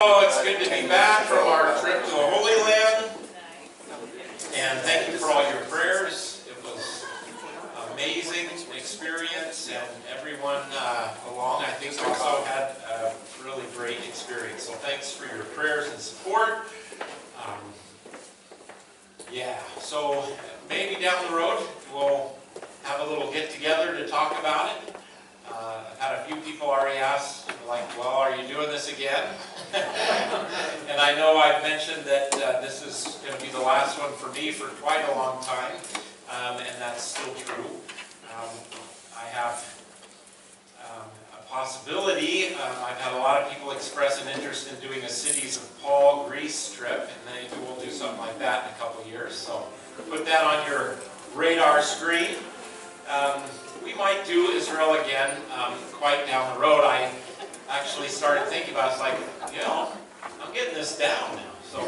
Oh, it's good to be back from our trip to the Holy Land, and thank you for all your prayers. It was an amazing experience, and everyone along, I think, also had a really great experience. So thanks for your prayers and support. So maybe down the road we'll have a little get-together to talk about it. I've had a few people already ask, like, well, are you doing this again? And I know I've mentioned that this is going to be the last one for me for quite a long time, and that's still true. I have a possibility. I've had a lot of people express an interest in doing a Cities of Paul Greece trip, and maybe we'll do something like that in a couple years. So put that on your radar screen. We might do Israel again quite down the road. I actually started thinking about it. It's like, you know, I'm getting this down now. So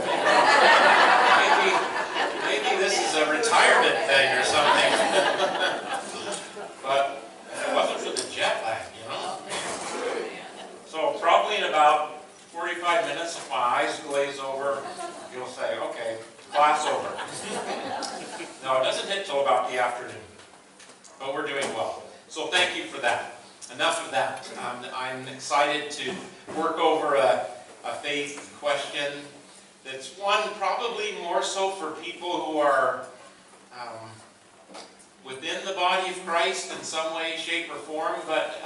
maybe this is a retirement thing or something. But it wasn't for the jet lag, you know. So probably in about 45 minutes, if my eyes glaze over, you'll say, okay, class over. No, it doesn't hit till about the afternoon. But we're doing well. So thank you for that. Enough of that. I'm excited to work over a faith question that's one probably more so for people who are within the body of Christ in some way, shape, or form, but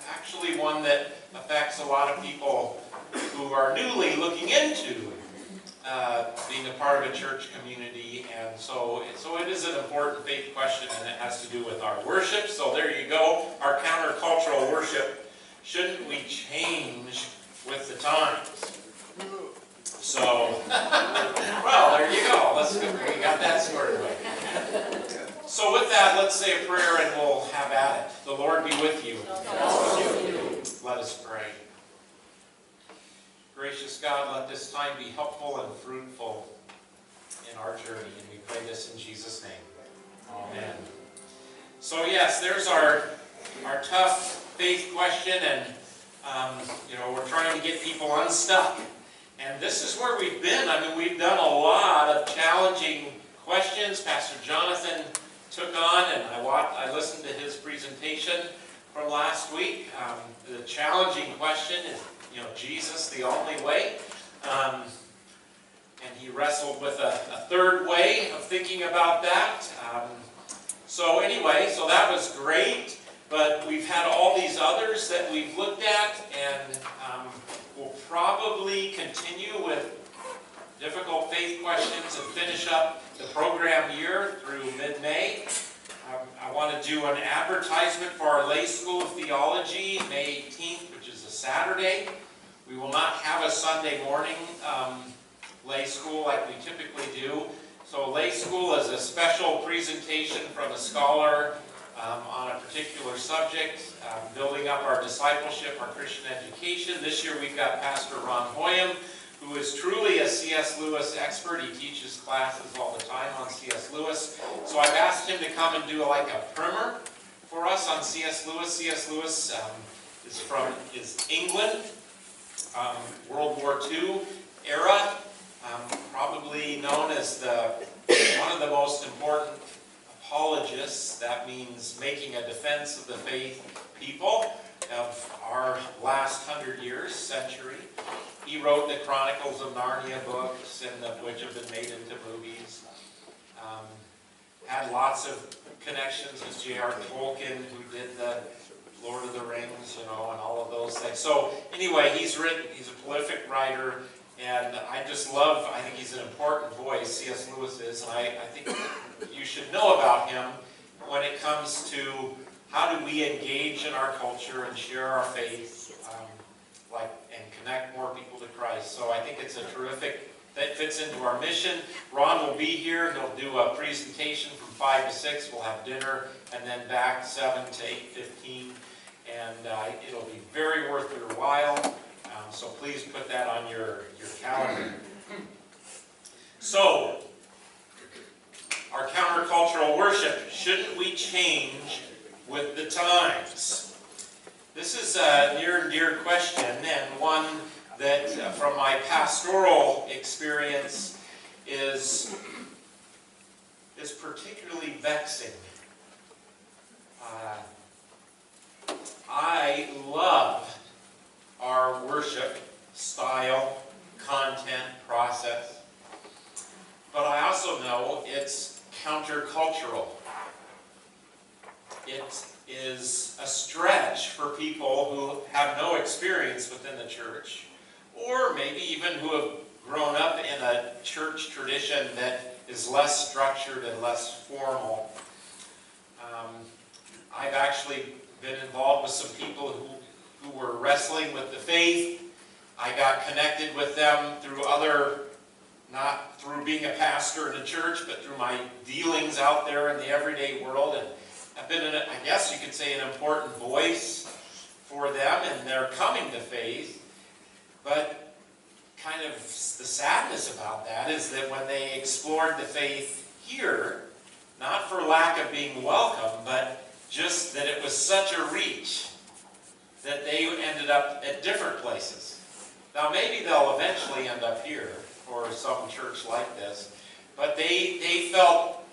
actually one that affects a lot of people who are newly looking into being a part of a church community, and so it is an important faith question, and it has to do with our worship. So there you go, our countercultural worship. Shouldn't we change with the times? So, well, there you go. We got that squared away. So with that, let's say a prayer and we'll have at it. The Lord be with you. Let us pray. Gracious God, let this time be helpful and fruitful in our journey, and we pray this in Jesus' name. Amen. So yes, there's our tough faith question, and we're trying to get people unstuck. And this is where we've been. I mean, we've done a lot of challenging questions. Pastor Jonathan took on, and I listened to his presentation from last week. The challenging question is, Jesus the only way? And he wrestled with a third way of thinking about that. So that was great, but we've had all these others that we've looked at, and we'll probably continue with difficult faith questions and finish up the program year through mid-May. I want to do an advertisement for our Lay School of Theology, May 18th, which is a Saturday. We will not have a Sunday morning lay school like we typically do. So lay school is a special presentation from a scholar on a particular subject, building up our discipleship, our Christian education. This year we've got Pastor Ron Hoyam, who is truly a C.S. Lewis expert. He teaches classes all the time on C.S. Lewis. So I've asked him to come and do like a primer for us on C.S. Lewis. C.S. Lewis is England. World War II era, probably known as one of the most important apologists. That means making a defense of the faith people of our last 100 years, century. He wrote the Chronicles of Narnia books, and which have been made into movies. Had lots of connections with J.R. Tolkien, who did the Lord of the Rings, and all of those things. So anyway, he's a prolific writer, and I think he's an important voice, C.S. Lewis is, and I think you should know about him when it comes to how do we engage in our culture and share our faith, and connect more people to Christ. So I think it's a terrific, that fits into our mission. Ron will be here. He'll do a presentation from 5 to 6. We'll have dinner, and then back 7 to 8:15. And it'll be very worth your while. So please put that on your calendar. So, our countercultural worship. Shouldn't we change with the times? This is a near and dear question, and one that from my pastoral experience is particularly vexing. I love our worship style, content, process, but I also know it's countercultural. It is a stretch for people who have no experience within the church, or maybe even who have grown up in a church tradition that is less structured and less formal. I've actually been involved with some people who were wrestling with the faith. I got connected with them through not through being a pastor in a church, but through my dealings out there in the everyday world. And I've been, I guess you could say, an important voice for them in their coming to faith. But kind of the sadness about that is that when they explored the faith here, not for lack of being welcome, but just that it was such a reach that they ended up at different places. Now maybe they'll eventually end up here or some church like this, but they felt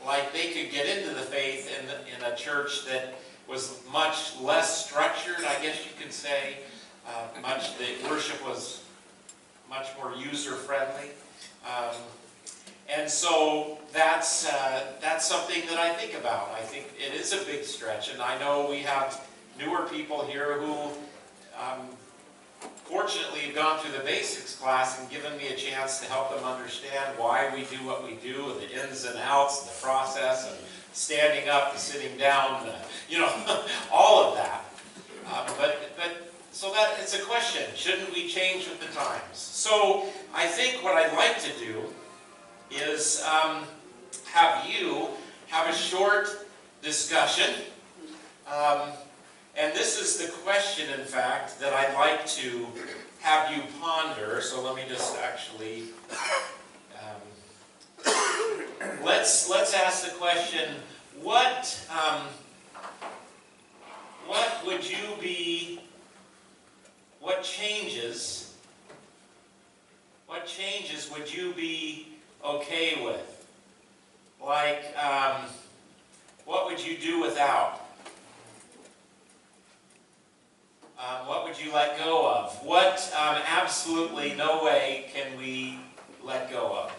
like they could get into the faith in a church that was much less structured, I guess you could say. The worship was much more user-friendly. And so that's something that I think about. I think it is a big stretch, and I know we have newer people here who fortunately have gone through the basics class and given me a chance to help them understand why we do what we do, and the ins and outs, and the process, and standing up, and sitting down, all of that. So that it's a question, shouldn't we change with the times? So I think what I'd like to do is have you have a short discussion. And this is the question, in fact, that I'd like to have you ponder. So let me just actually, let's ask the question, what would you be, what changes would you be okay with? Like, what would you do without? What would you let go of? What absolutely no way can we let go of?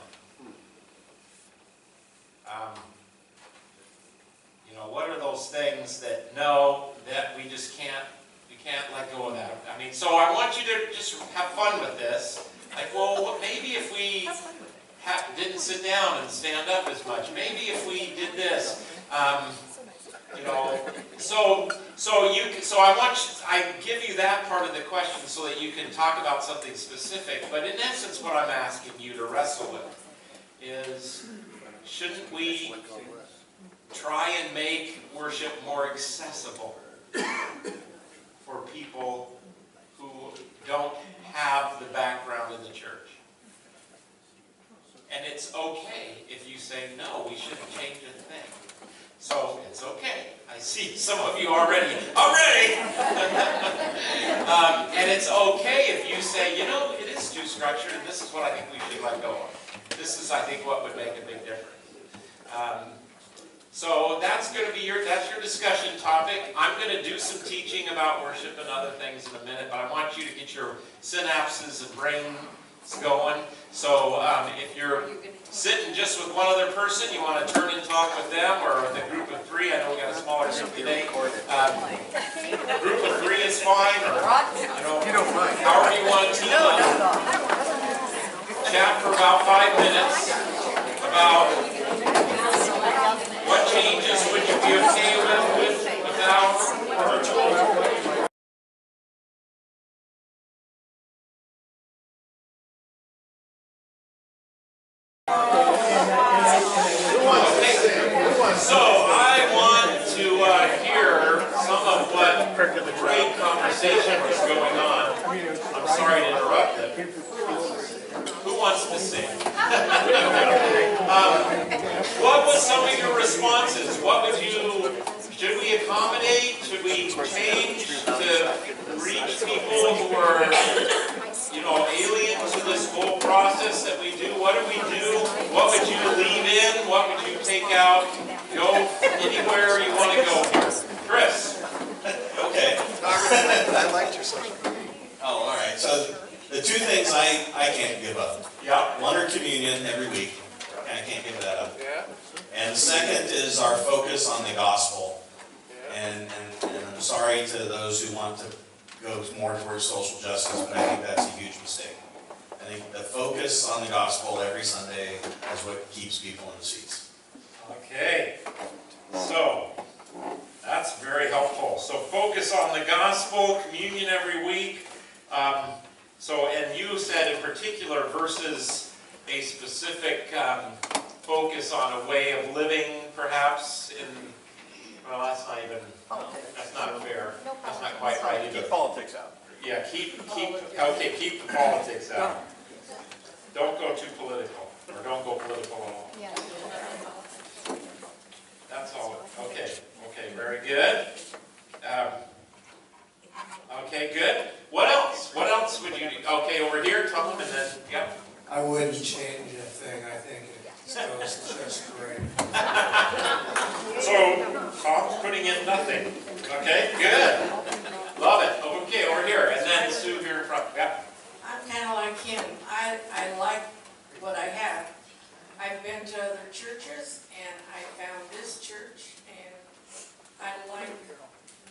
What are those things that we just can't let go of that? I mean, so I want you to just have fun with this. Like, well, maybe if we didn't sit down and stand up as much, maybe if we did this, I give you that part of the question so that you can talk about something specific. But in essence, what I'm asking you to wrestle with is, shouldn't we try and make worship more accessible for people who don't have the background in the church? And it's okay if you say, no, we shouldn't change a thing. So it's okay. I see some of you already. And it's okay if you say, it is too structured, and this is what I think we should let go of. This is, I think, what would make a big difference. So that's going to be your discussion topic. I'm going to do some teaching about worship and other things in a minute, but I want you to get your synapses and brains going. So if you're sitting just with one other person, you want to turn and talk with them, or the group of three. I know we got a smaller group today. Group of three is fine, or however you want to team up. Chat for about 5 minutes about what changes would you be okay without. So I want to hear some of what great conversation was going on. I'm sorry to interrupt it. Who wants to sing? What was some of your responses? Should we accommodate? Should we change to reach people who are we do? What would you leave in? What would you take out? Go anywhere you want to go here. Chris. Okay. I liked your social. Oh, all right. So the two things I can't give up. Yeah. One are communion every week. I can't give that up. Yeah. And the second is our focus on the gospel. And I'm sorry to those who want to go more towards social justice, but I think that's a huge mistake. I think the focus on the gospel every Sunday is what keeps people in the seats. Okay. So, that's very helpful. So focus on the gospel, communion every week. And you said in particular versus a specific focus on a way of living, perhaps, well, that's not even, that's not fair. That's not quite right either. Keep politics out. Yeah, keep the politics out. Don't go too political, or don't go political at all. Yeah. That's all. Okay, very good. Okay, good. What else? What else would you do? Okay, over here, Tom, and then, yep. I wouldn't change a thing. I think it goes just great. So, Tom's putting in nothing. Okay, good. Love it. Okay, over here, and then Sue here in front. Yep. I'm kind of like him. I like what I have. I've been to other churches, and I found this church, and I like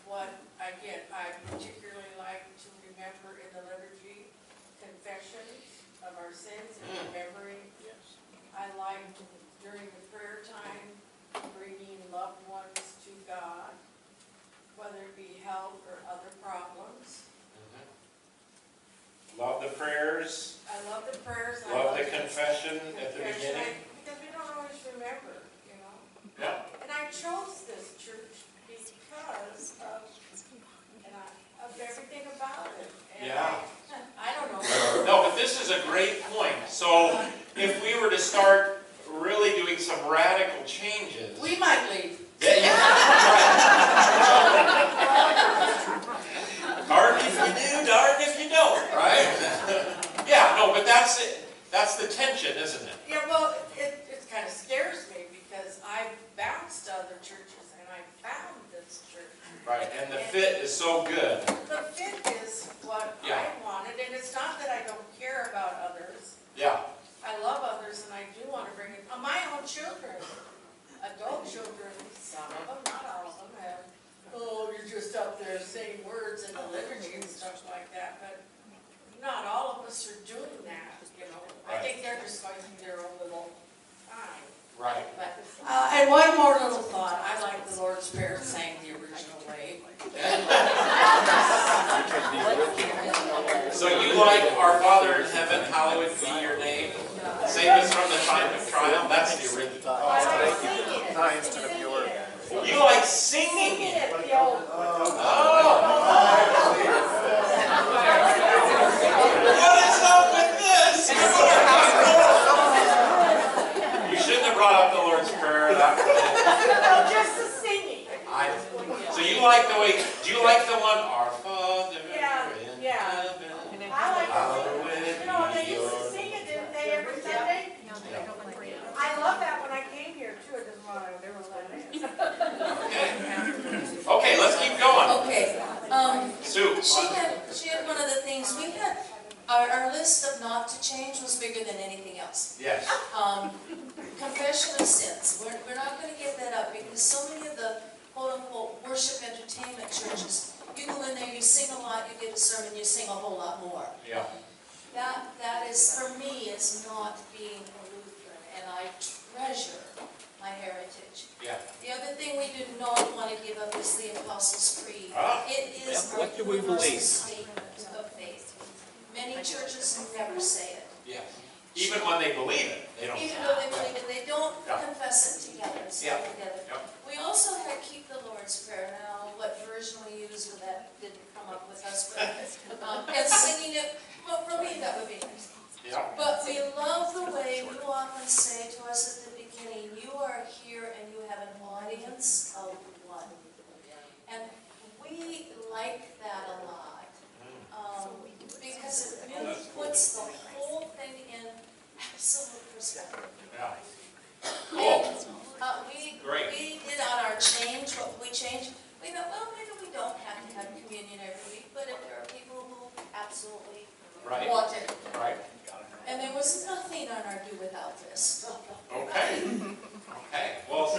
what I get. I particularly like to remember in the liturgy confessions of our sins and remembering. I like during the prayer time bringing loved ones to God, whether it be health or other problems. Love the prayers. I love the prayers. Love the confession at the beginning. Because we don't always remember, you know. Yeah. And I chose this church because of everything about it. And Yeah. I don't know. No, but this is a great point. So, if we were to start really doing some radical changes. We might leave. Darn if you do, darn if you don't, right? Yeah, no, but that's it. That's the tension, isn't it? Yeah, well, it kind of scares me because I bounced to other churches and I found this church. Right, and the fit is so good. The fit is what I wanted, and it's not that I don't care about others. Yeah. I love others, and I do want to bring in my own children, adult children. Some of them, not all of them, have. Oh, you're just up there saying words in the liturgy and stuff like that. But not all of us are doing that. You know, I think they're just going through their own little time. Right. But, and one more little thought. I like the Lord's Prayer sang the original way. So you like Our Father in Heaven, hallowed be your name. Save us from the time of trial. That's the original. I like singing it. Not instead of your. You like singing it. Oh. What is up with this? You shouldn't have brought up the Lord's Prayer. No, just the singing. So you like the way, do you like the one, Our Father in Yeah. Heaven, I like hallowed it. You know, they used to sing it, didn't they, every Sunday? I love that when I came here, too. It doesn't want to, there was that. Okay, let's keep going. Okay, Sue. she had one of the things, we had, our list of not to change was bigger than anything else. Yes. Confession of sins, we're not going to get that up because so many of the quote-unquote worship entertainment churches, you go in there, you sing a lot, you get a sermon, you sing a whole lot more. Yeah. That is, for me, is not being a Lutheran, and I treasure my heritage. Yeah. The other thing we do not want to give up is the Apostles' Creed. Ah. It is What a do we universal believe? statement of faith. Many churches never say it. Yeah. Even when they believe it, they don't. Even though they believe it, they don't Yeah. confess it together, say Yeah. it together. Yeah. We also had Keep the Lord's Prayer. Now, what version we used with that didn't come up with us, but and singing it, well, for me, that would be nice. Yeah. But we love the way you often say to us at the beginning, you are here and you have an audience of one. And we like that a lot. Because it really puts the whole thing in absolute perspective. we change. We thought, well, maybe we don't have to have communion every week, but if there are people who absolutely Right. want it. Right. And there was nothing on our do without this. Okay. Okay. Well,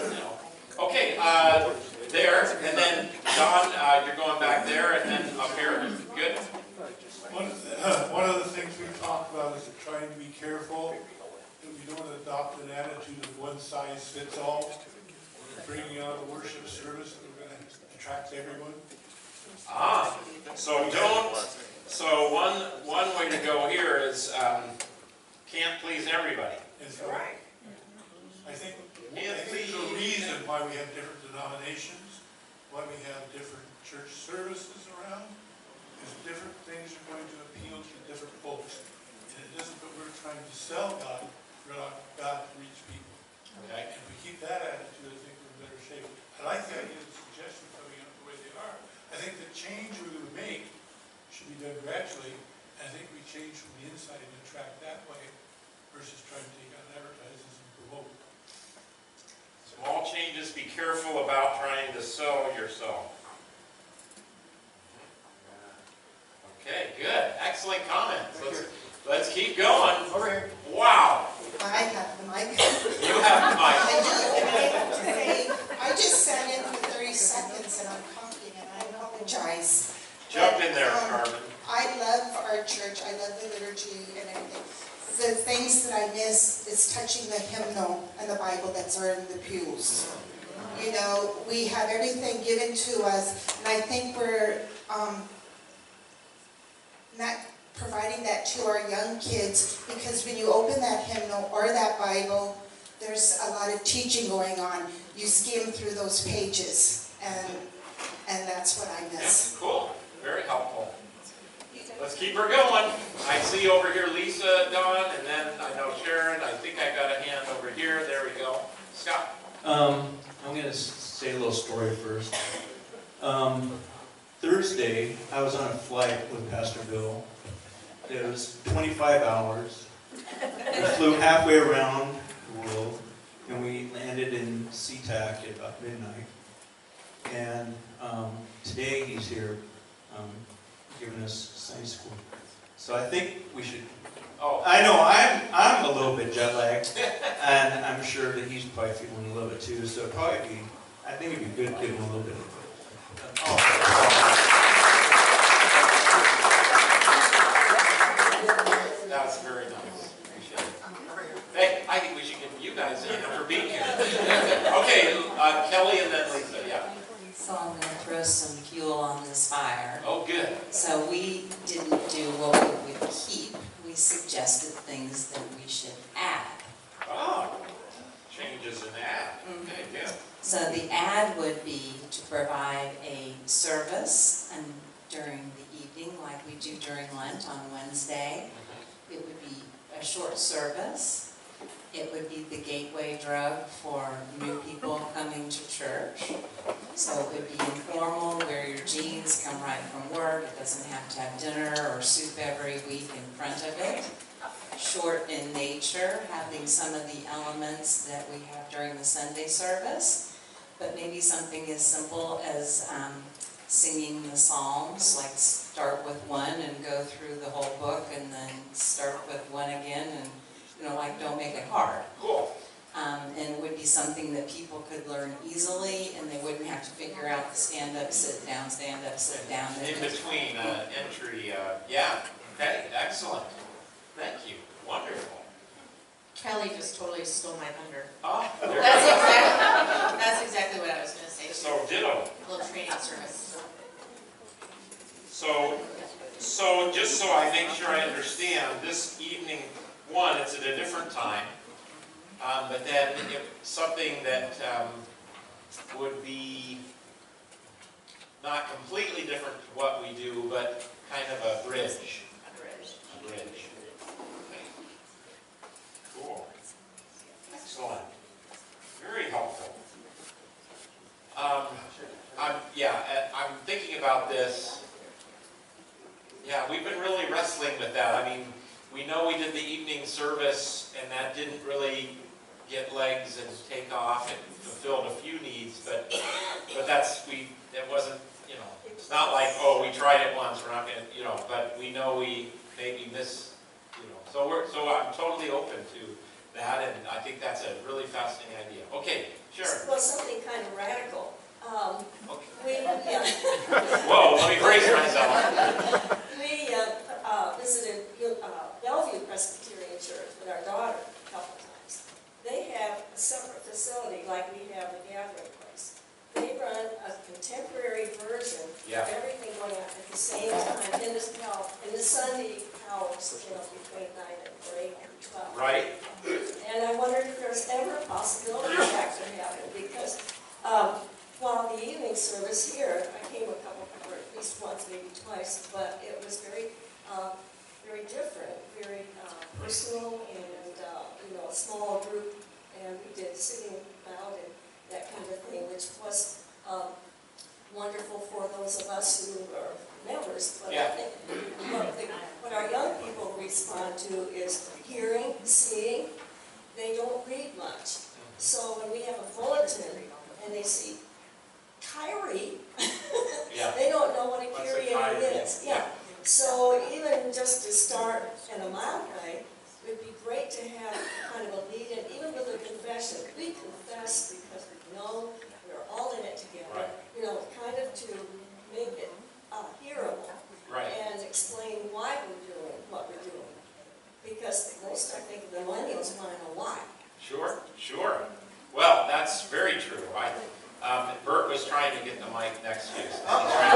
okay. There, and then Don, you're going back there, and then up here. Good. One of the things we talked about is trying to be careful that we don't adopt an attitude of one size fits all. Bringing out a worship service that we're going to attract everyone. So don't. So one way to go here is can't please everybody. And so I think there's a reason why we have different denominations, why we have different church services around, because different things are going to appeal to different folks. And it isn't that we're trying to sell God, we're not God to reach people. Okay. And if we keep that attitude, I think we're in better shape. I like the idea of the suggestions coming out the way they are. I think the change we're going to make should be done gradually. And I think we change from the inside and attract that way versus trying to take out advertisements and promote. Small changes. Be careful about trying to sell yourself. Okay. Good. Excellent comments. Let's keep going. Over here. Wow. I have the mic. You have the mic. I do, and I have to say, I just sat in for 30 seconds and I'm talking and I apologize. Jump in there, But, Carmen. I love our church, I love the liturgy and everything. The things that I miss is touching the hymnal and the Bible that's are in the pews. You know, we have everything given to us, and I think we're not providing that to our young kids, because when you open that hymnal or that Bible, there's a lot of teaching going on. You skim through those pages, and that's what I miss. Yeah, cool. Very helpful. Let's keep her going. I see over here Lisa, Dawn, and then I know Sharon. I think I got a hand over here. There we go. Scott. I'm going to say a little story first. Thursday, I was on a flight with Pastor Bill. It was 25 hours. We flew halfway around the world, and we landed in SeaTac at about midnight. And today he's here giving us Sunday school. So I think we should. Oh, I know I'm a little bit jet lagged, and I'm sure that he's probably feeling a little bit too. So I think it'd be good to give him a little bit of. that's very nice. Appreciate it. Hey, I think we should give you guys a hand for being here. Okay, Kelly and then Lisa. Yeah. So I'm going to throw some fuel on this fire. Oh, good. So we didn't do what we would keep. We suggested things that we should add. Oh, changes in that. Okay, good. So the add would be to provide a service and during the evening, like we do during Lent on Wednesday. It would be a short service. It would be the gateway drug for new people coming to church. So it would be informal, wear your jeans, come right from work. It doesn't have to have dinner or soup every week in front of it. Short in nature, having some of the elements that we have during the Sunday service, but maybe something as simple as singing the Psalms, like start with one and go through the whole book and then start with one again, and like don't make it hard. Cool. And it would be something that people could learn easily, and they wouldn't have to figure out the stand up, sit down, stand up, sit down. In between entry, yeah. Okay, excellent. Thank you. Wonderful. Kelly just totally stole my thunder. Oh, there That's exactly what I was going to say. So ditto. A little training service. So just so I make sure I understand, this evening, one, it's at a different time, but then something that would be not completely different to what we do, but kind of a bridge. A bridge. Okay. Cool. Excellent. Very helpful. I'm thinking about this. Yeah, we've been really wrestling with that. I mean, we know we did the evening service, and that didn't really get legs and take off. It fulfilled a few needs, but it wasn't, it's not like, oh, we tried it once, we're not gonna, but we know we maybe miss, so I'm totally open to that, and I think that's a really fascinating idea. Okay, sure. Well, something kind of radical. Okay. Whoa, let me brace myself. We visited Bellevue Presbyterian Church with our daughter a couple of times. They have a separate facility like we have the gathering place. They run a contemporary version of everything going on at the same time in the Sunday hours, between 9 and 8 and 12. Right. And I wondered if there's ever a possibility of that could happen, because while the evening service here, I came or at least once, maybe twice, but it was very different, very personal, and a small group, and we did sitting about and that kind of thing, which was wonderful for those of us who are members. But I think what our young people respond to is hearing, seeing. They don't read much. So when we have a bulletin and they see Kyrie, they don't know what a Kyrie is. So even just to start in a mild way, it would be great to have kind of a lead in, even with a confession. We confess because we know we're all in it together, kind of to make it hearable and explain why we're doing what we're doing. Because most, I think, the millennials want to know why. Sure. Well, that's very true. Bert was trying to get the mic next to you. So he's right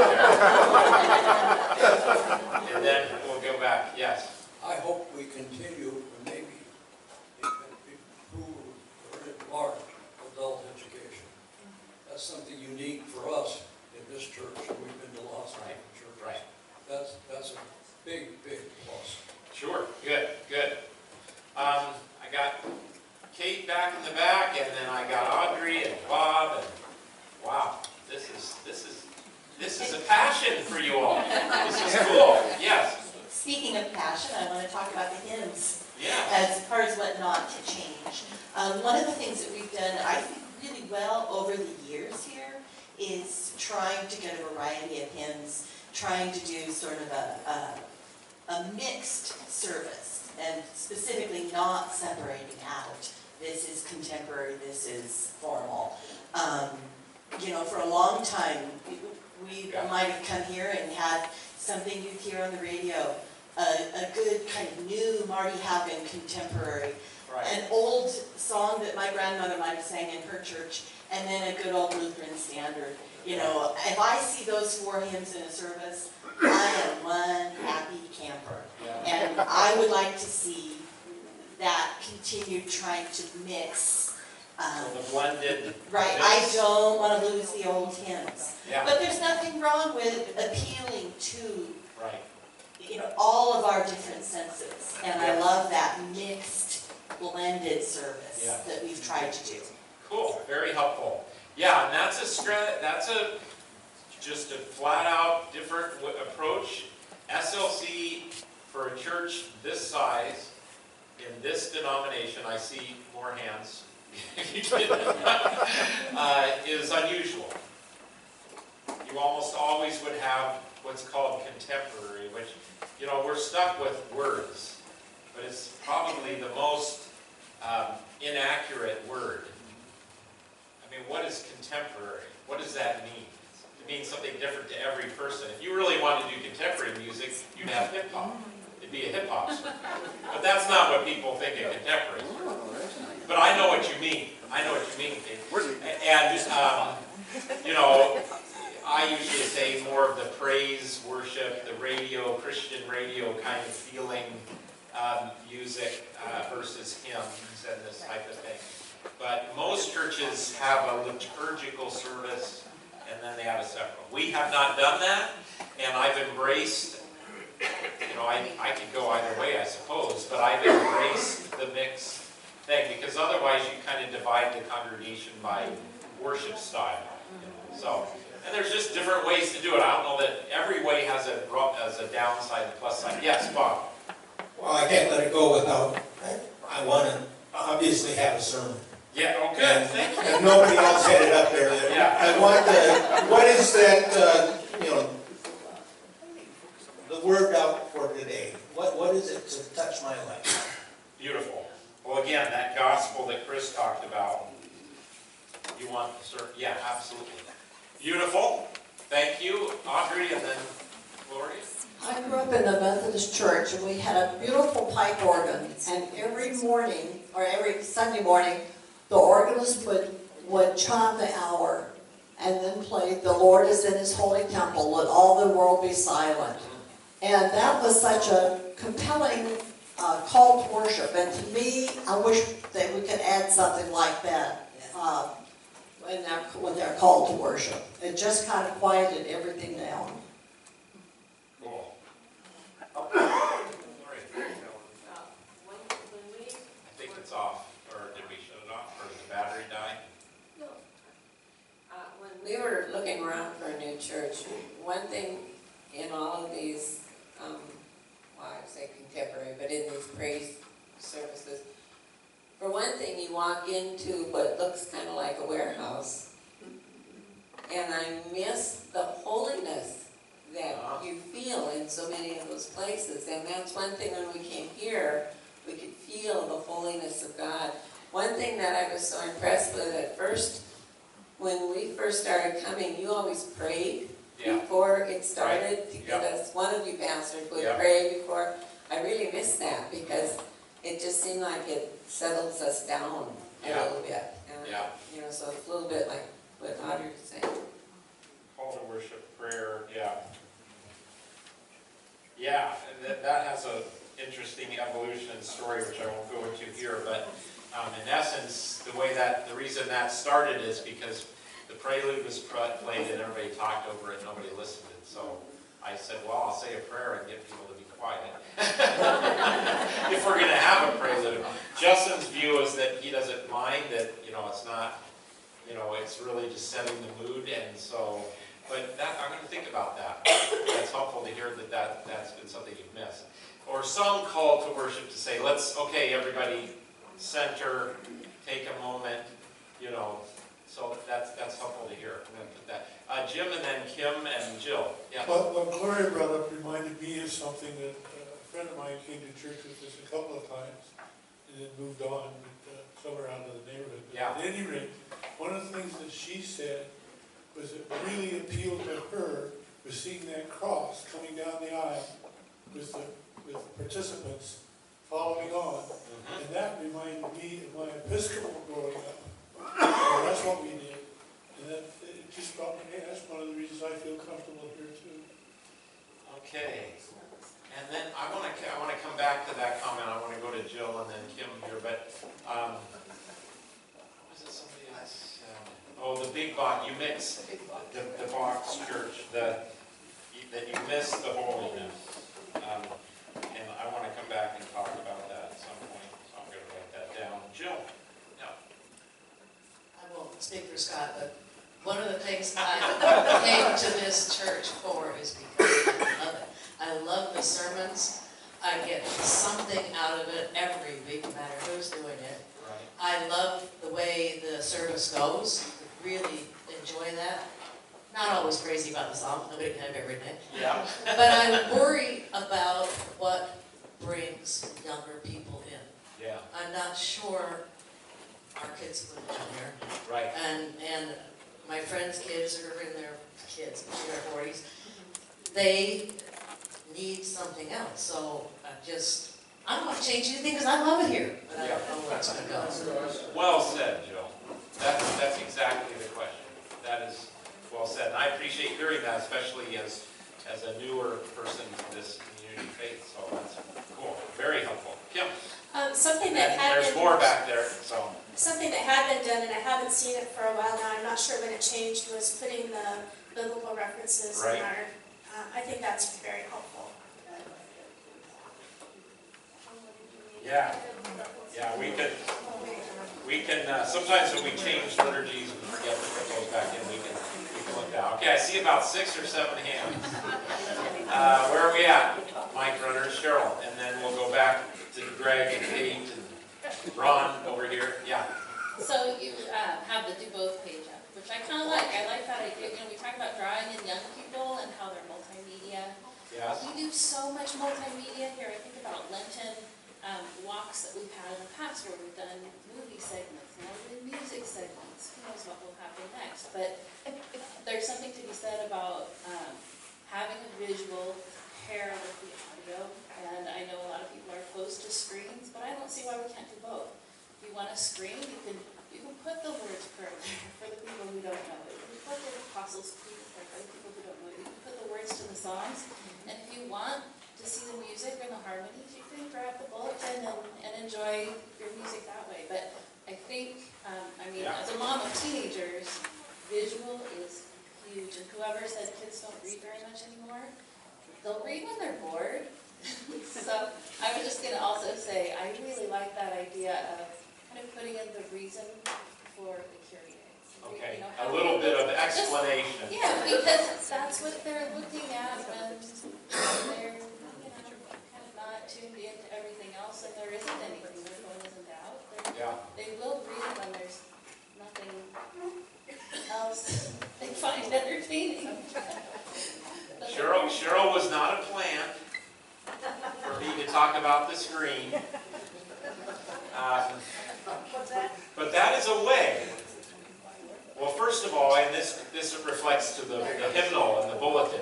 there. And then we'll go back. Yes. I hope we continue to maybe improve or enlarge adult education. That's something unique for us in this church. We've been to lots of churches. Right. That's a big plus. Sure. Good. I got Kate back in the back, and then I got Audrey and Bob, and wow, this is a passion for you all. This is cool. Yes. Speaking of passion, I want to talk about the hymns. Yeah. As far as what not to change. One of the things that we've done, I think, really well over the years here is trying to get a variety of hymns, trying to do sort of a mixed service, and specifically not separating out. This is contemporary, this is formal. For a long time, we might have come here and had something you'd hear on the radio, a good kind of new Marty Hagen contemporary, an old song that my grandmother might have sang in her church, and then a good old Lutheran standard. If I see those four hymns in a service, I am one happy camper. And I would like to see that continue trying to mix. So the blended. Right, I don't want to lose the old hymns. Yeah. But there's nothing wrong with appealing to all of our different senses. And I love that mixed, blended service that we've tried to do. Cool, very helpful. Yeah, and that's just a flat out different approach. SLC for a church this size, in this denomination, I see more hands, is unusual. You almost always would have what's called contemporary, which, we're stuck with words, but it's probably the most inaccurate word. I mean, what is contemporary? What does that mean? It means something different to every person. If you really wanted to do contemporary music, you'd have hip-hop. It'd be a hip-hop song. But that's not what people think of contemporary. But I know what you mean. I know what you mean, Kate. And, I usually say more of the praise, worship, the radio, Christian radio kind of feeling music versus hymns and this type of thing. But most churches have a liturgical service, and then they have a separate. We have not done that, and I've embraced, I could go either way, I suppose, but I've embraced the mixed thing, because otherwise you kind of divide the congregation by worship style. So, and there's just different ways to do it. I don't know that every way has a downside and plus side. Yes, Bob? Well, I can't let it go without, I want to obviously have a sermon. Yeah, oh, good, thank you. And nobody else had it up there. Yeah. I want what is that, the word out for today? What is it to touch my life? Beautiful. Well, again, that gospel that Chris talked about, you want to serve? Yeah, absolutely. Beautiful. Thank you, Audrey, and then Gloria. I grew up in the Methodist church, and we had a beautiful pipe organ, and every morning, or every Sunday morning, the organist would chime the hour, and then play "The Lord is in His holy temple, let all the world be silent." And that was such a compelling call to worship, and to me, I wish that we could add something like that when they're called to worship. It just kind of quieted everything down. Cool. I think it's off, or did we shut it off, or did the battery die? When we were looking around for a new church, one thing in all of these, I say contemporary, but in these praise services, for one thing, you walk into what looks kind of like a warehouse, and I miss the holiness that you feel in so many of those places. And that's one thing when we came here, we could feel the holiness of God. One thing that I was so impressed with at first, when we first started coming, you always prayed before it started to get us. One of you pastors would pray before. I really miss that because it just seemed like it settles us down a little bit. And, so it's a little bit like what Audrey was saying. Call to worship, prayer, Yeah, and that has an interesting evolution story, which I won't go into here, but in essence, the reason that started is because the prelude was played and everybody talked over it, nobody listened. So I said, well, I'll say a prayer and get people to be quiet. If we're going to have a prelude. Justin's view is that he doesn't mind that, it's not, it's really just setting the mood. And so, but I'm going to think about that. That's helpful to hear that's been something you've missed. Or some call to worship to say, okay, everybody, center, take a moment, so that's helpful to hear. I'm going to put that. Jim and then Kim and Jill. Yeah. What Gloria brought up reminded me of something that a friend of mine came to church with us a couple of times and then moved on somewhere out of the neighborhood. But at any rate, one of the things that she said was it really appealed to her was seeing that cross coming down the aisle with the participants following on. And that reminded me of my Episcopal growing up. So that's what we did. And that it just brought me, hey, that's one of the reasons I feel comfortable here too. Okay. And then I want to come back to that comment. I want to go to Jill and then Kim here, but was it somebody else? The big box. You mix the box church. That you miss the holiness. And I want to come back and talk about that at some point. So I'm going to write that down. Jill. I won't speak for Scott, but one of the things I came to this church for is because I love it. I love the sermons. I get something out of it every week, no matter who's doing it. Right. I love the way the service goes. Really enjoy that. Not always crazy about the song. Nobody can have everything. Yeah. But I worry about what brings younger people in. Yeah. I'm not sure our kids would come here. Right. And my friends' kids are in their 40s. They need something else. So I don't want to change anything because I love it here. But I don't know where it's going to go. Well said, Jill. That's exactly the question. That is well said. And I appreciate hearing that, especially as a newer person to this community faith. So that's cool. Very helpful. Kim. Something that had There's been, more back there. So. Something that had been done, and I haven't seen it for a while now, I'm not sure when it changed, was putting the biblical references in our, I think that's very helpful. Yeah, we can, sometimes when we change liturgies, we forget to put those back in, we can look down. Okay, I see about 6 or 7 hands. Where are we at? Mike, Runner, Cheryl, and then we'll go back to Greg and Kate and Ron over here, yeah. So you have the do both page up, which I kind of like. I like that idea. You know, we talk about drawing in young people and how they're multimedia. Yes. We do so much multimedia here. I think about Lenten walks that we've had in the past where we've done movie segments, now we're doing music segments. Who knows what will happen next? But there's something to be said about having a visual pair with the audio. And I know a lot of people are opposed to screens, but I don't see why we can't do both. If you want a screen, you can put the words prayer there for the people who don't know it. You can put the Apostles' Creed there for the people who don't know it. You can put the words to the songs. And if you want to see the music and the harmonies, you can grab the bulletin and enjoy your music that way. But I think, as a mom of teenagers, visual is huge. And whoever said kids don't read very much anymore, they'll read when they're bored. So I was just going to also say, I really like that idea of kind of putting in the reason for the Kyrie. Okay, You know, a little bit of explanation. Yeah, because that's what they're looking at when they're, kind of not tuned into everything else, and there isn't anything, their phone isn't out. They will read when there's nothing else they find entertaining. Cheryl was not a plant for me to talk about the screen. But that is a way. Well, first of all, and this reflects to the hymnal and the bulletin.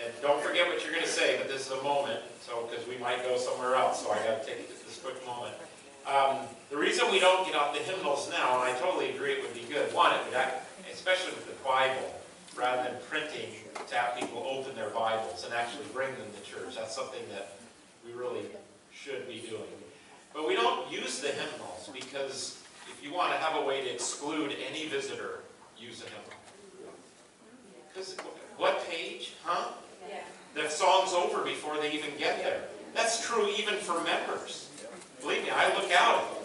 And don't forget what you're going to say, but this is a moment, so because we might go somewhere else, so I got to take this quick moment. The reason we don't get out the hymnals now, and I totally agree it would be good, one, it would act, especially with the Bible, rather than printing, to have people open their Bibles and actually bring them to church. That's something that we really should be doing. But we don't use the hymnals because if you want to have a way to exclude any visitor, use a hymnal. Because what page? Huh? Yeah. The song's over before they even get there. That's true even for members. Believe me, I look out at them.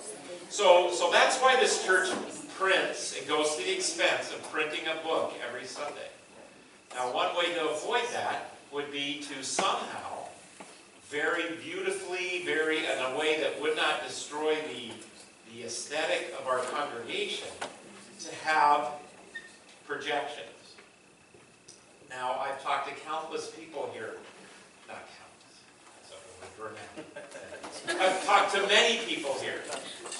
So that's why this church prints and goes to the expense of printing a book every Sunday. Now, one way to avoid that would be to somehow, very beautifully, in a way that would not destroy the aesthetic of our congregation, to have projections. Now, I've talked to countless people here. Not countless. That's a word. I've talked to many people here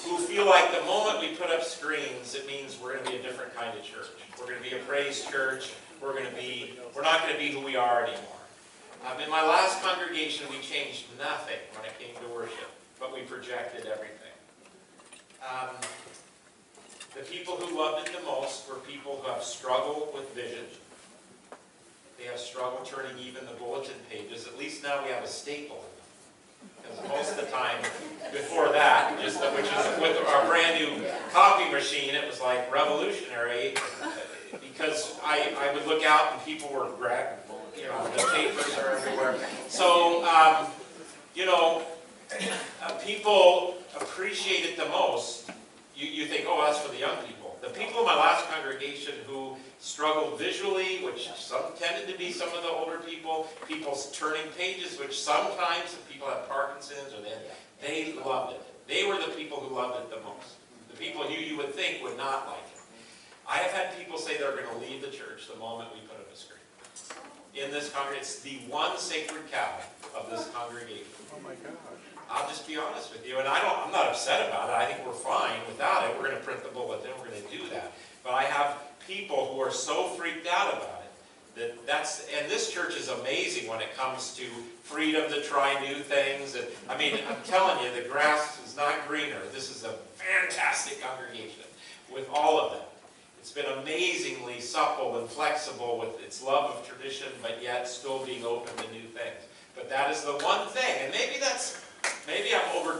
who feel like the moment we put up screens, it means we're going to be a different kind of church. We're going to be a praise church. We're not going to be who we are anymore. In my last congregation, we changed nothing when it came to worship, but we projected everything. The people who loved it the most were people who have struggled with vision. They have struggled turning even the bulletin pages. At least now we have a staple. Because most of the time, before that, which is with our brand new copy machine, it was like revolutionary. Because I would look out and people were grabbing, the papers are everywhere. So, people appreciate it the most. You think, oh, that's for the young people. The people in my last congregation who struggled visually, which some tended to be some of the older people turning pages, which sometimes people have Parkinson's, or they loved it. They were the people who loved it the most. The people you would think would not like it. I have had people say they're going to leave the church the moment we put up a screen. In this congregation, it's the one sacred cow of this congregation. Oh my gosh. I'll just be honest with you, and I'm not upset about it. I think we're fine without it. We're going to print the bulletin. We're going to do that. But I have people who are so freaked out about it and this church is amazing when it comes to freedom to try new things. And I'm telling you, the grass is not greener. This is a fantastic congregation with all of them. It's been amazingly supple and flexible with its love of tradition, but yet still being open to new things. But that is the one thing, and maybe I'm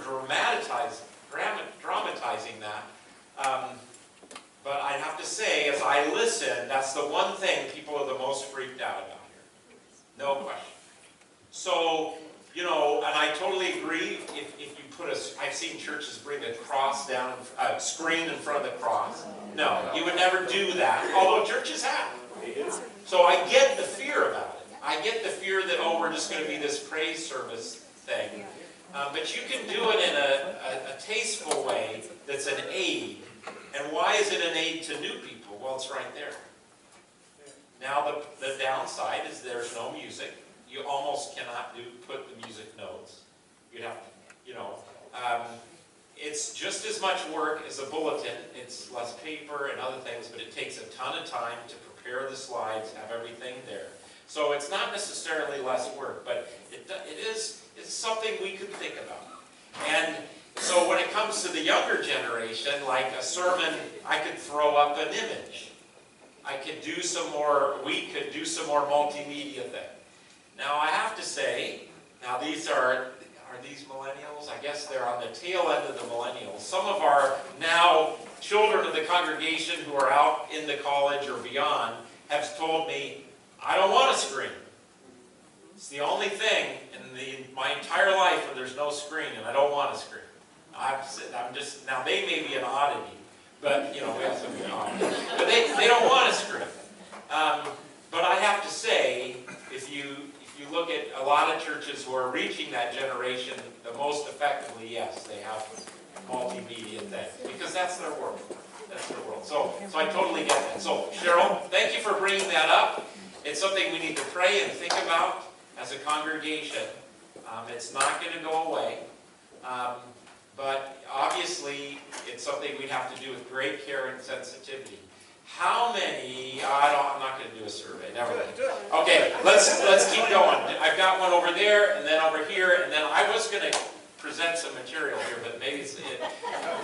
dramatizing that. But I have to say, as I listen, that's the one thing people are the most freaked out about here. No question. So, and I totally agree, if you put I've seen churches bring a cross down, a screen in front of the cross. No, you would never do that, although churches have. So I get the fear about it. I get the fear that, we're just going to be this praise service thing. But you can do it in a tasteful way that's an aid. And why is it an aid to new people? Well, it's right there. Now, the downside is there's no music. You almost cannot put the music notes. You'd have to, it's just as much work as a bulletin. It's less paper and other things, but it takes a ton of time to prepare the slides, have everything there. So it's not necessarily less work, but it's something we could think about. And so when it comes to the younger generation, like a sermon, I could throw up an image. I could do some more, we could do some more multimedia thing. Now I have to say, now these are these millennials? I guess they're on the tail end of the millennials. Some of our now children of the congregation who are out in the college or beyond have told me, I don't want a screen. It's the only thing in my entire life where there's no screen, and I don't want a screen. I'm just, now they may be an oddity, but, you know, we have some oddities. But they don't want a screen. But I have to say, if you look at a lot of churches who are reaching that generation the most effectively, yes, they have multimedia thing, because that's their world. That's their world. So I totally get that. So Cheryl, thank you for bringing that up. It's something we need to pray and think about as a congregation. It's not going to go away, but obviously it's something we have to do with great care and sensitivity. How many? I'm not going to do a survey. Never mind. Okay, let's keep going. I've got one over there, and then over here, and then I was going to present some material here, but maybe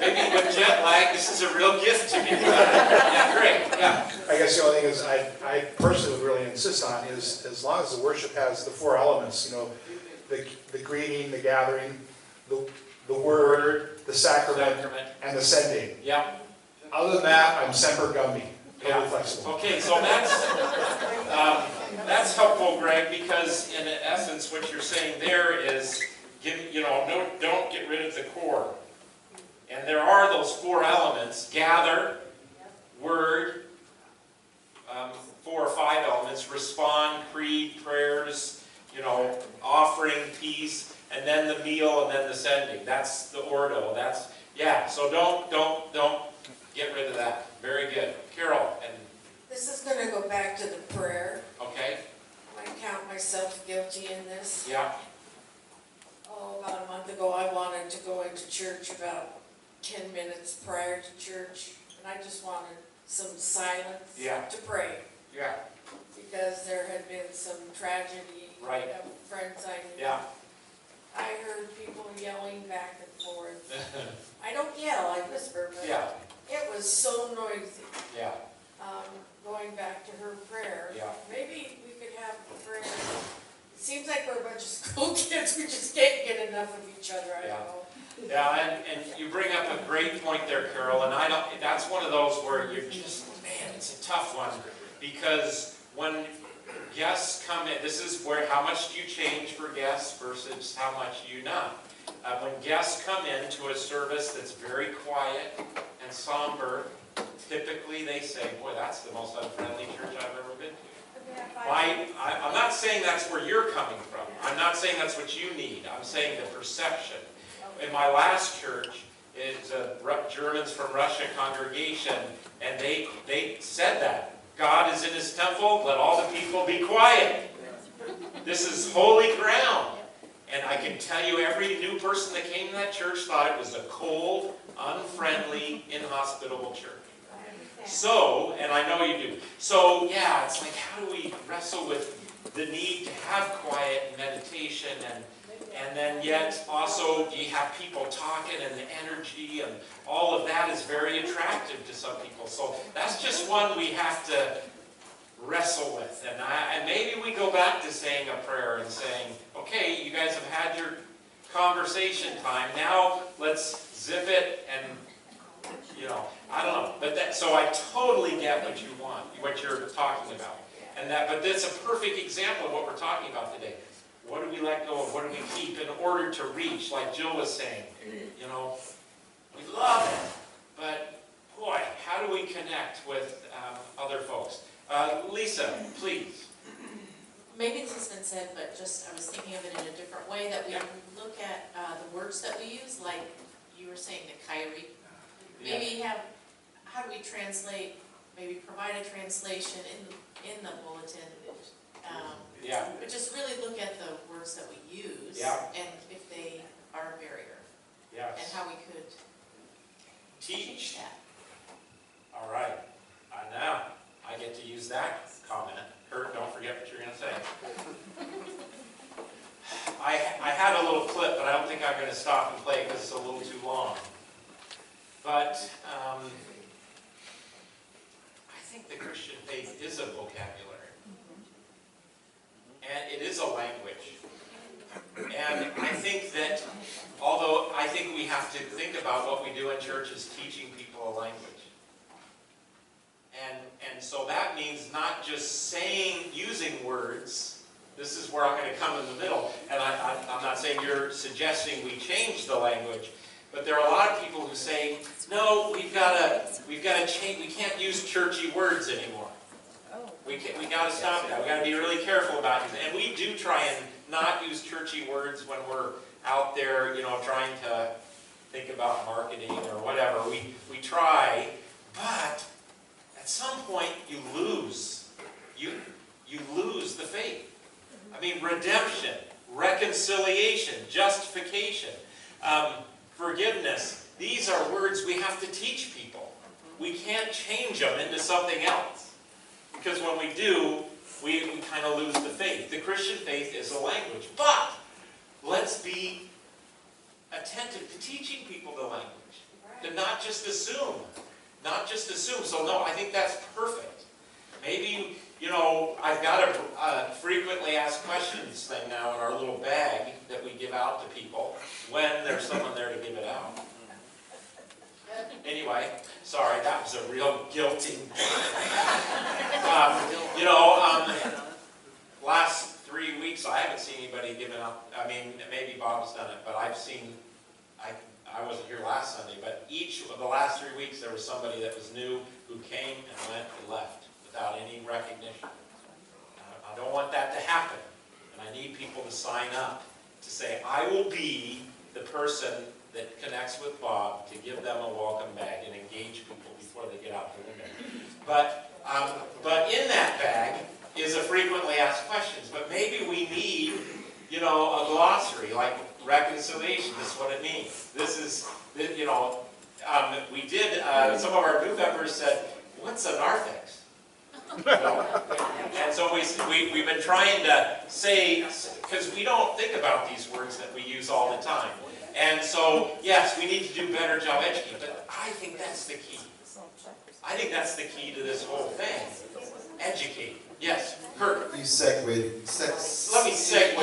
maybe with jet lag, this is a real gift to me. Yeah, great. Yeah. I guess the only thing is I personally would really insist on is as long as the worship has the four elements, you know, the greeting, the gathering, the word, the sacrament, and the sending. Yeah. Other than that, I'm semper gumby. Totally Yeah. flexible. Okay, so that's helpful, Greg, because in essence, what you're saying there is, don't get rid of the core. And there are those four elements: gather, word, 4 or 5 elements, respond, creed, prayers, offering, peace, and then the meal, and then the sending. That's the ordo. So don't get rid of that. Very good. Carol, and This is going to go back to the prayer. okay, I count myself guilty in this. yeah, About a month ago, I wanted to go into church about 10 minutes prior to church, and I just wanted some silence to pray. yeah, Because there had been some tragedy Right. of friends I knew. yeah. I heard people yelling back and forth. I don't yell, I whisper, but Yeah, it was so noisy. yeah, Going back to her prayer, yeah. maybe we could have a prayer. It seems like we're a bunch of school kids, we just can't get enough of each other, I don't know. Yeah, and you bring up a great point there, Carol, and that's one of those where you're just, man, it's a tough one, because when guests come in, this is where, how much do you change for guests versus how much do you not? When guests come into a service that's very quiet and somber, typically they say, boy, that's the most unfriendly church I've ever been to. I'm not saying that's where you're coming from. I'm not saying that's what you need. I'm saying the perception. In my last church, it's a Germans from Russia congregation, and they said that. God is in his temple, let all the people be quiet. This is holy ground. And I can tell you, every new person that came to that church thought it was a cold, unfriendly, inhospitable church. So, and I know you do. So, yeah, it's like, how do we wrestle with the need to have quiet and meditation, and then yet also you have people talking, and the energy and all of that is very attractive to some people. So that's just one we have to wrestle with. And maybe we go back to saying a prayer and saying, okay, you guys have had your conversation time. Now let's zip it and, I don't know. But so I totally get what you want, what you're talking about. But that's a perfect example of what we're talking about today. What do we let go of? What do we keep in order to reach? Like Jill was saying, we love it, but boy, how do we connect with other folks? Lisa, please. Maybe this has been been said, but just, I was thinking of it in a different way, that we look at the words that we use, like you were saying, the Kyrie. Maybe how do we translate, maybe provide a translation in the bulletin? But just really look at the words that we use, and if they are a barrier, and how we could Teach. that. All right. Now I get to use that comment. Kurt, don't forget what you're going to say. I had a little clip, but I don't think I'm going to stop and play it because it's a little too long. But I think the Christian faith is a vocabulary. And it is a language. And I think that, although I think we have to think about what we do in church is teaching people a language. And so that means not just using words. This is where I'm going to come in the middle. And I'm not saying you're suggesting we change the language, but there are a lot of people who say, no, we've got to change. We can't use churchy words anymore. We got to stop that. We got to be really careful about it. And we do try and not use churchy words when we're out there, trying to think about marketing or whatever. We try, but at some point you lose. You lose the faith. I mean, redemption, reconciliation, justification, forgiveness. These are words we have to teach people. We can't change them into something else. Because when we do, we kind of lose the faith. The Christian faith is a language. But let's be attentive to teaching people the language. To not just assume. Not just assume. So no, I think that's perfect. Maybe, I've got a frequently asked questions thing now in our little bag that we give out to people when there's someone there to give it out. Anyway, sorry, that was a real guilting. Last 3 weeks I haven't seen anybody giving up. I mean, maybe Bob's done it, but I've seen, I wasn't here last Sunday, but each of the last 3 weeks there was somebody that was new who came and went and left without any recognition. I don't want that to happen. And I need people to sign up to say, I will be the person that connects with Bob to give them a welcome bag and engage people before they get out the window. But in that bag is a frequently asked questions. But maybe we need, a glossary like reconciliation. This is what it means. This is, we did, some of our new members said, what's a narthex? And so we've been trying to say, because we don't think about these words that we use all the time. And so, yes, we need to do a better job educating, but I think that's the key. I think that's the key to this whole thing. Educate. Yes, Kurt. You segued. Let me segue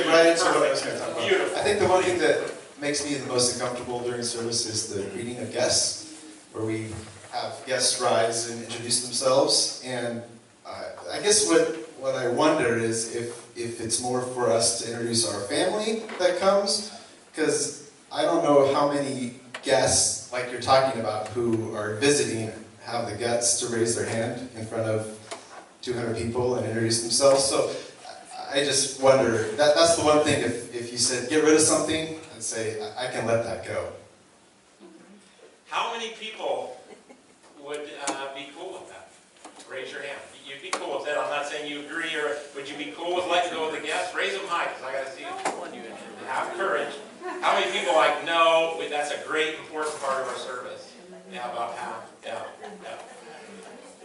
right into what I was going to talk about. Beautiful. I think the one thing that makes me the most uncomfortable during service is the greeting of guests, where we have guests rise and introduce themselves. And I guess what I wonder is if it's more for us to introduce our family that comes, because I don't know how many guests, like you're talking about, who are visiting have the guts to raise their hand in front of 200 people and introduce themselves. So I just wonder, that's the one thing, if you said get rid of something, I'd say I can let that go. How many people would be cool with that? Raise your hand. You'd be cool with that. I'm not saying you agree, or would you be cool with letting go of the guests? Raise them high, because I got to see them. Have courage. How many people are like, no, that's a great, important part of our service? Yeah, about half. Yeah.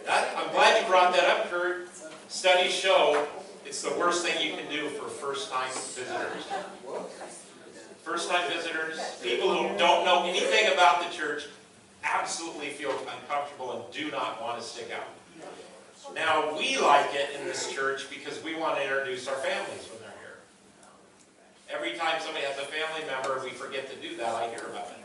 I'm glad you brought that up, Kurt. Studies show it's the worst thing you can do for first-time visitors. First-time visitors, people who don't know anything about the church, absolutely feel uncomfortable and do not want to stick out. Now, we like it in this church because we want to introduce our families when they're here. Every time somebody has a family member, we forget to do that, I hear about it.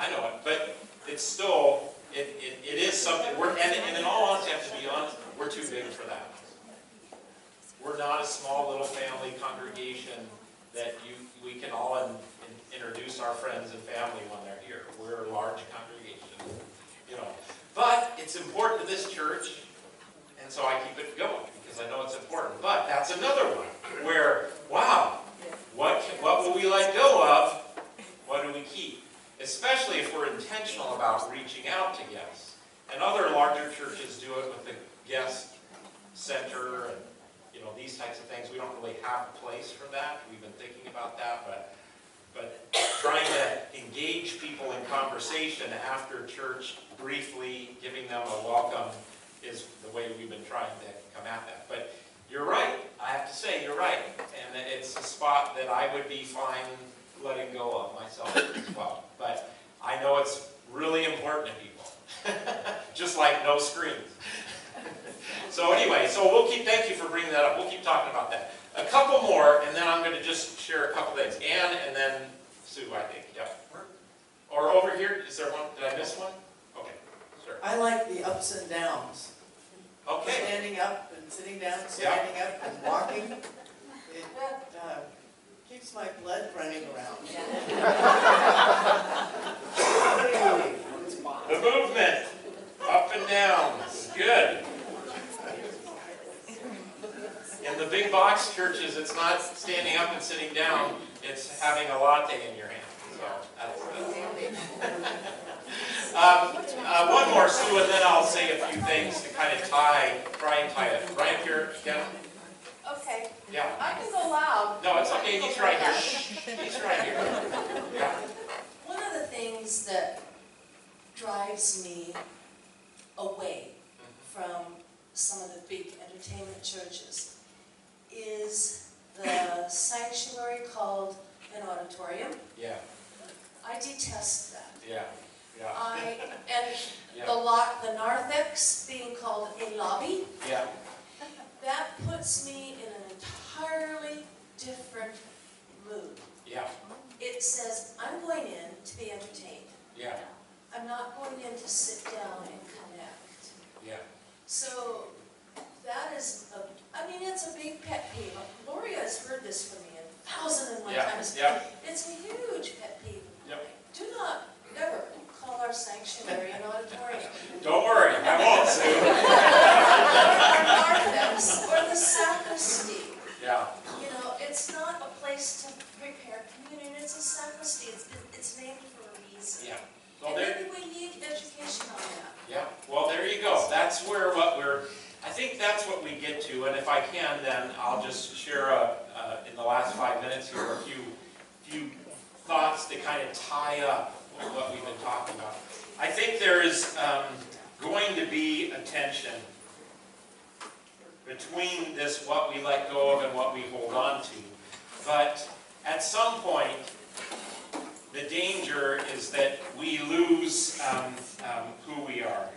I know it, but it's still, it is something, and in all honesty, I have to be honest, we're too big for that. We're not a small little family congregation that we can all introduce our friends and family when they're here. We're a large congregation, But it's important to this church, and so I keep it going because I know it's important. But that's another one where, wow, what will we let go of? What do we keep? Especially if we're intentional about reaching out to guests. And other larger churches do it with the guest center and these types of things. We don't really have a place for that. We've been thinking about that, but trying to engage people in conversation after church, briefly giving them a welcome, is the way we've been trying to come at that. But you're right. I have to say, you're right. And it's a spot that I would be fine letting go of myself as well. But I know it's really important to people. Just like no screens. So anyway, thank you for bringing that up. We'll keep talking about that. A couple more, and then I'm going to just share a couple things. Ann, and then Sue, I think. Yep. Or over here, is there one? Did I miss one? Okay, sure. I like the ups and downs. Okay. Standing up and sitting down, standing up and walking. It keeps my blood running around. The movement, up and down, good. In the big box churches, it's not standing up and sitting down, it's having a latte in your hand. So that's one more, Sue, and then I'll say a few things to kind of try and tie it. Right here, Kevin? Okay. Yeah. I can go loud. No, it's okay, he's right here. He's right here. Yeah. One of the things that drives me away from some of the big entertainment churches is the sanctuary called an auditorium. Yeah. I detest that. Yeah. Yeah. Yeah. The narthex being called a lobby. Yeah. That puts me in an entirely different mood. Yeah. It says, I'm going in to be entertained. Yeah. I'm not going in to sit down and connect. Yeah. So that is it's a big pet peeve. Gloria has heard this from me 1,001 times. Yeah. It's a huge pet peeve. Yep. Do not ever call our sanctuary an auditorium. Don't worry, I won't, Sue. Or the sacristy. Yeah. It's not a place to prepare communion. It's a sacristy. It's named for a reason. Yeah. Well, and maybe we need education on that. Yeah. Well, there you go. That's where I think that's what we get to. And if I can, then I'll just share in the last 5 minutes here a few thoughts that kind of tie up what we've been talking about. I think there is going to be a tension between this what we let go of and what we hold on to. But at some point, the danger is that we lose who we are.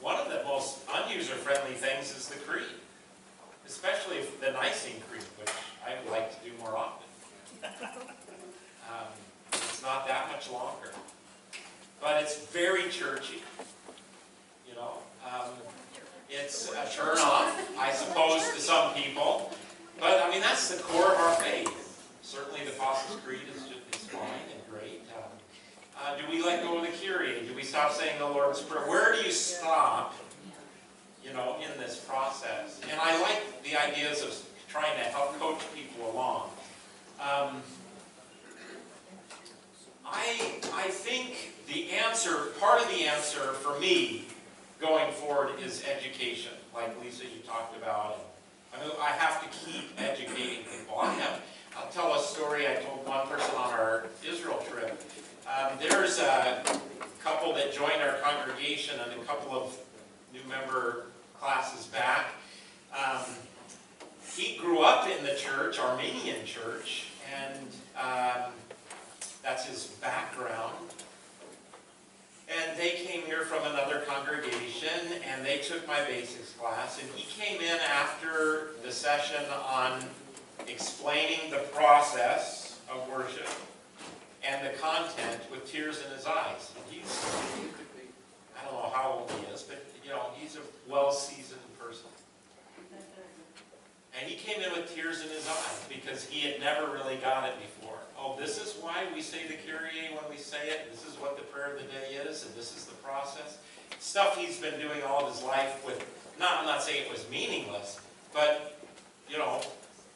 One of the most unuser-friendly things is the creed, especially the Nicene Creed, which I would like to do more often. It's not that much longer, but it's very churchy. It's a turn-off, I suppose, to some people, but that's the core of our faith. Certainly, the Apostles' Creed is fine and great. Do we let go of the Kyrie? Do we stop saying the Lord's Prayer? Where do you stop, in this process? And I like the ideas of trying to help coach people along. I think part of the answer for me going forward is education, like Lisa, you talked about. I have to keep educating people. I'll tell a story I told one person on our Israel trip. There's a couple that joined our congregation and a couple of new member classes back. He grew up in the church, Armenian church, and that's his background. And they came here from another congregation, and they took my basics class, and he came in after the session on explaining the process of worship and the content with tears in his eyes. And I don't know how old he is, but he's a well-seasoned person. And he came in with tears in his eyes because he had never really got it before. oh, this is why we say the Kyrie when we say it, this is what the prayer of the day is, and this is the process. Stuff he's been doing all of his life with, I'm not saying it was meaningless, but, you know,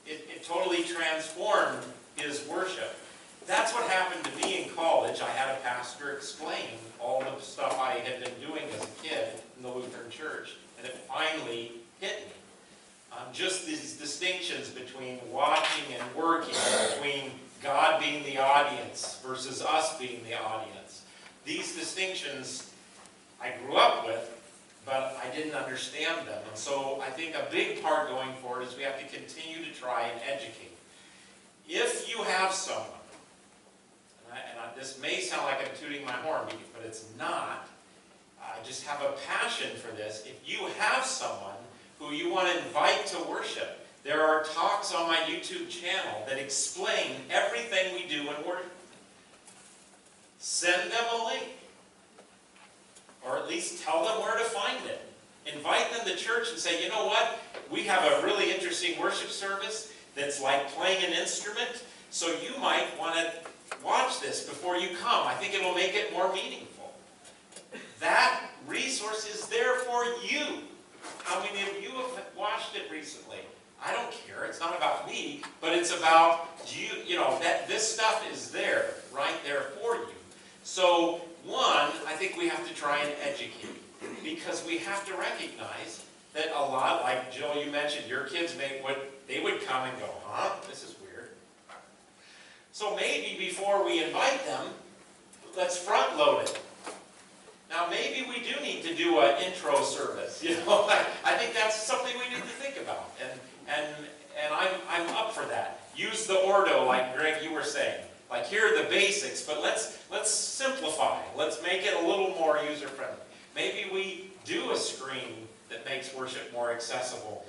it totally transformed his worship. That's what happened to me in college. I had a pastor explain all the stuff I had been doing as a kid in the Lutheran Church, and it finally hit me. Just these distinctions between watching and working, between God being the audience versus us being the audience. These distinctions I grew up with, but I didn't understand them. And so I think a big part going forward is we have to continue to try and educate. If you have someone, this may sound like I'm tooting my horn, but it's not. I just have a passion for this. If you have someone who you want to invite to worship, there are talks on my YouTube channel that explain everything we do in worship. Send them a link. Or at least tell them where to find it. Invite them to church and say, you know what? We have a really interesting worship service that's like playing an instrument, so you might want to watch this before you come. I think it'll make it more meaningful. That resource is there for you. How many of you have watched it recently? I don't care. It's not about me, but it's about you. You know, that this stuff is there, right there for you. So, one, I think we have to try and educate, because we have to recognize that a lot, like Jill, you mentioned, your kids they would come and go, huh? This is weird. So maybe before we invite them, let's front load it. Now maybe we do need to do an intro service. You know, I think that's something we need to think about, and I'm up for that. Use the ordo, like Greg, you were saying. Like, here are the basics, but let's simplify. Let's make it a little more user-friendly. Maybe we do a screen that makes worship more accessible.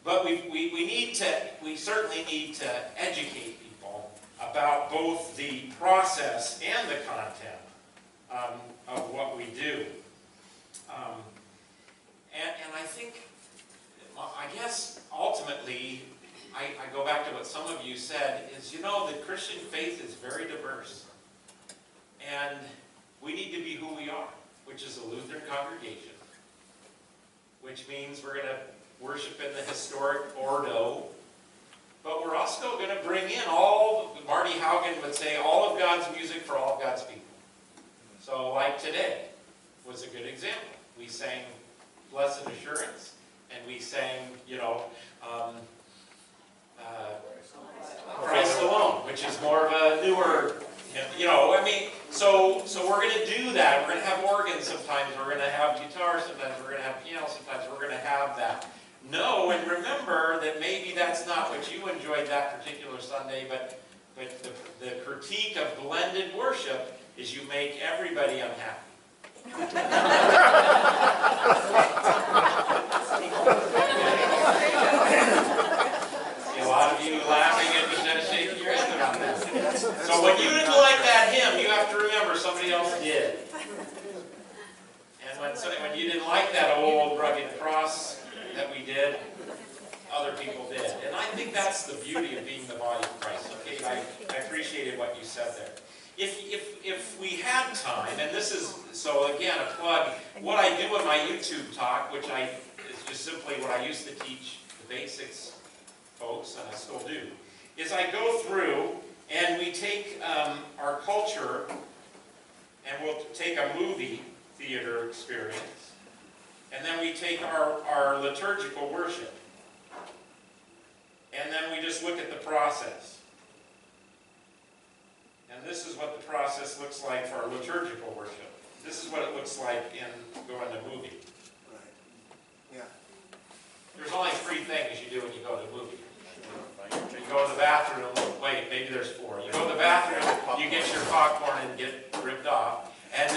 But we certainly need to educate people about both the process and the content of what we do. And I think, I guess, ultimately, I go back to what some of you said, is, you know, the Christian faith is very diverse. And we need to be who we are, which is a Lutheran congregation. Which means we're going to worship in the historic ordo. But we're also going to bring in Marty Haugen would say, all of God's music for all of God's people. So like today was a good example. We sang Blessed Assurance, and we sang, you know, Christ Alone, which is more of a newer, you know, I mean, so we're going to do that. We're going to have organs sometimes. We're going to have guitar sometimes. We're going to have piano sometimes. We're going to have that. Know and remember that maybe that's not what you enjoyed that particular Sunday, but the critique of blended worship is you make everybody unhappy. A lot of you laughing and just shaking your head about that. So when you didn't like that hymn, you have to remember somebody else did. And when you didn't like that old rugged cross that we did, other people did. And I think that's the beauty of being the body of Christ. Okay, I appreciated what you said there. If we had time, and this is, so again, a plug, what I do in my YouTube talk, which is just simply what I used to teach the basics folks, and I still do, is I go through and we take our culture and we'll take a movie theater experience, and then we take our liturgical worship, and then we just look at the process. And this is what the process looks like for our liturgical worship. This is what it looks like in going to movie. Right. Yeah. There's only 3 things you do when you go to a movie. You go to the bathroom, wait, maybe there's 4. You go to the bathroom, you get your popcorn and get ripped off, and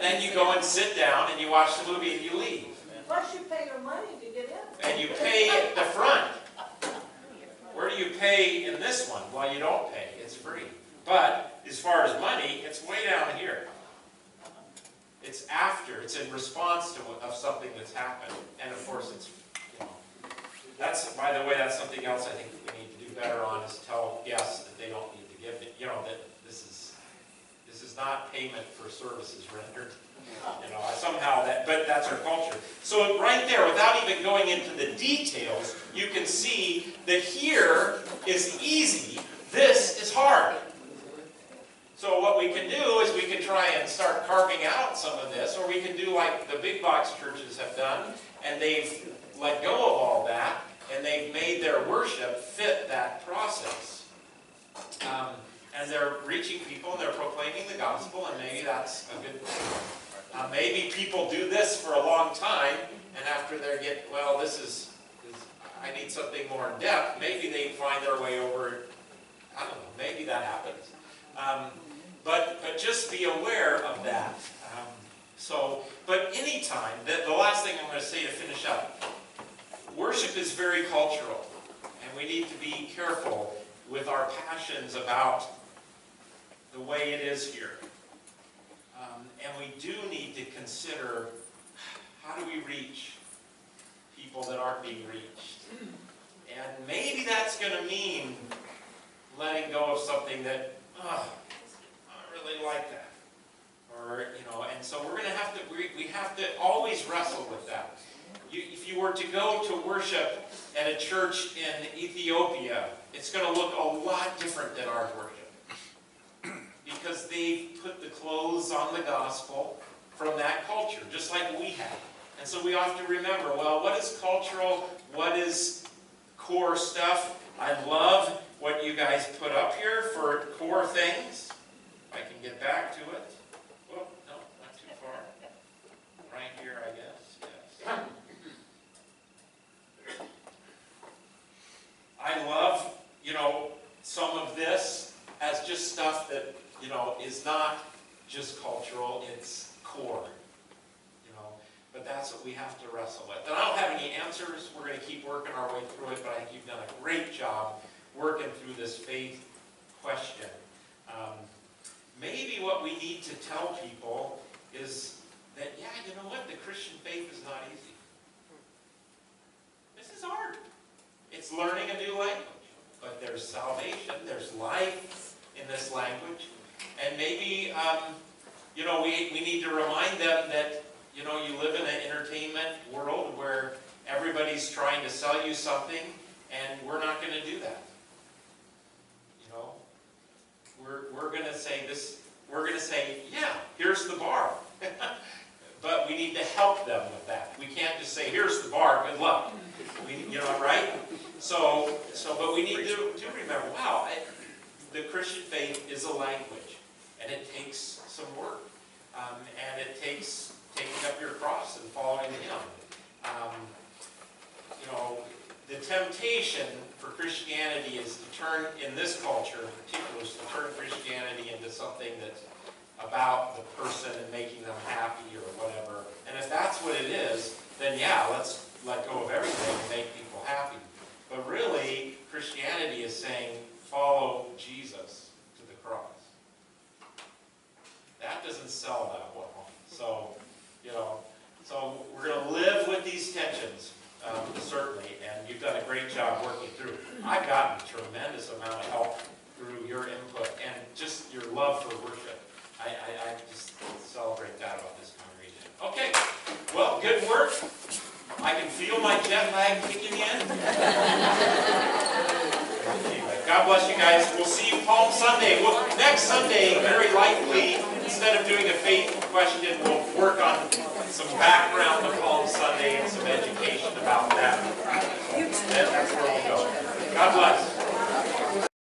then you go and sit down and you watch the movie and you leave. Plus you pay your money to get in. And you pay at the front. Where do you pay in this one? Well, you don't pay. It's free. But as far as money, it's way down here. It's after. It's in response of something that's happened. And of course, it's, you know, that's, by the way, that's something else I think we need to do. better on is tell guests that they don't need to give it, that this is not payment for services rendered. But that's our culture. So right there, without even going into the details, you can see that here is easy, this is hard. So what we can do is we can try and start carving out some of this, or we can do like the big box churches have done, and they've let go of all that, and they've made their worship fit that process. And they're reaching people, and they're proclaiming the gospel, and maybe that's a good thing. Maybe people do this for a long time, and after they get, I need something more in depth, maybe they find their way over, I don't know, maybe that happens. But just be aware of that. But anytime, the last thing I'm going to say to finish up, worship is very cultural, and we need to be careful with our passions about the way it is here. And we do need to consider, how do we reach people that aren't being reached? And maybe that's going to mean letting go of something that, I don't really like that. And so we're going to have to, we have to always wrestle with that. If you were to go to worship at a church in Ethiopia, it's going to look a lot different than our worship. Because they've put the clothes on the gospel from that culture, just like we have. And so we have to remember, what is cultural? What is core stuff? I love what you guys put up here for core things. If I can get back to it. Oh, no, not too far. Right here, I guess. Yes. I love, some of this as just stuff that, is not just cultural, it's core. But that's what we have to wrestle with. And I don't have any answers. We're going to keep working our way through it, but I think you've done a great job working through this faith question. Maybe what we need to tell people is that, the Christian faith is not easy. This is hard. It's learning a new language. But there's salvation, there's life in this language. And maybe, we need to remind them that, you live in an entertainment world where everybody's trying to sell you something, and we're not going to do that. We're going to say this, we're going to say, yeah, here's the bar. But we need to help them with that. We can't just say, here's the bar, good luck. Right? But we need to remember, the Christian faith is a language, and it takes some work. And it takes taking up your cross and following Him. The temptation for Christianity is to turn, in this culture in particular, is to turn Christianity into something that's about the person and making them happy or whatever. And if that's what it is, then let's let go of everything and make people happy. But really, Christianity is saying, follow Jesus to the cross. That doesn't sell that well. So we're going to live with these tensions, certainly, and you've done a great job working through it. I've gotten a tremendous amount of help through your input and just your love for worship. I just celebrate that about this congregation. Okay, well, good work. I can feel my jet lag kicking in. Anyway, God bless you guys. We'll see you Palm Sunday. Next Sunday, very likely, instead of doing a faith question, we'll work on some background